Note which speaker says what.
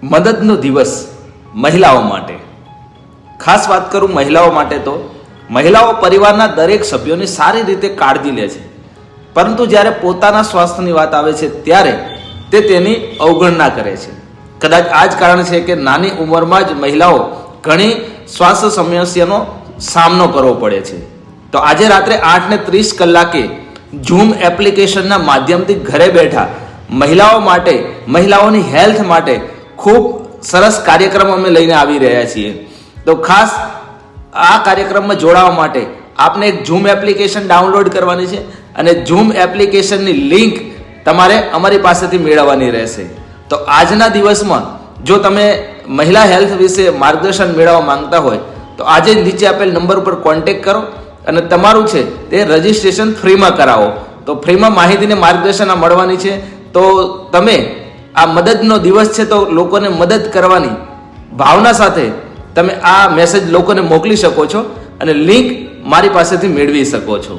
Speaker 1: મદદનો દિવસ મહિલાઓ માટે. ખાસ વાત કરું મહિલાઓ માટે તો મહિલાઓ પરિવારના દરેક સભ્યોની સારી રીતે કાળજી લે છે, પરંતુ જ્યારે પોતાના સ્વાસ્થ્યની વાત આવે છે ત્યારે તે તેની અવગણના કરે છે. કદાચ આ જ કારણ છે કે નાની ઉંમરમાં જ મહિલાઓ ઘણી સ્વાસ્થ્ય સમસ્યાનો સામનો કરવો પડે છે. તો આજે રાત્રે 8:30 કલાકે ઝૂમ એપ્લિકેશનના માધ્યમથી ઘરે બેઠા મહિલાઓ માટે, મહિલાઓની હેલ્થ માટે ખૂબ સરસ કાર્યક્રમ અમે લઈને આવી રહ્યા છીએ. તો ખાસ આ કાર્યક્રમમાં જોડાવા માટે આપને એક ઝૂમ એપ્લિકેશન ડાઉનલોડ કરવાની છે અને ઝૂમ એપ્લિકેશનની લિંક તમારે અમારી પાસેથી મેળવવાની રહેશે. તો આજના દિવસમાં જો તમે મહિલા હેલ્થ વિશે માર્ગદર્શન મેળવવા માંગતા હોય તો આજે નીચે આપેલ નંબર ઉપર કોન્ટેક્ટ કરો અને તમારું છે તે રજિસ્ટ્રેશન ફ્રીમાં કરાવો. તો ફ્રીમાં માહિતીને માર્ગદર્શન આ મળવાની છે. તો તમે આ મદદનો દિવસ છે તો લોકોને મદદ કરવાની ભાવના સાથે તમે આ મેસેજ લોકોને મોકલી શકો છો અને લિંક મારી પાસેથી મેળવી શકો છો.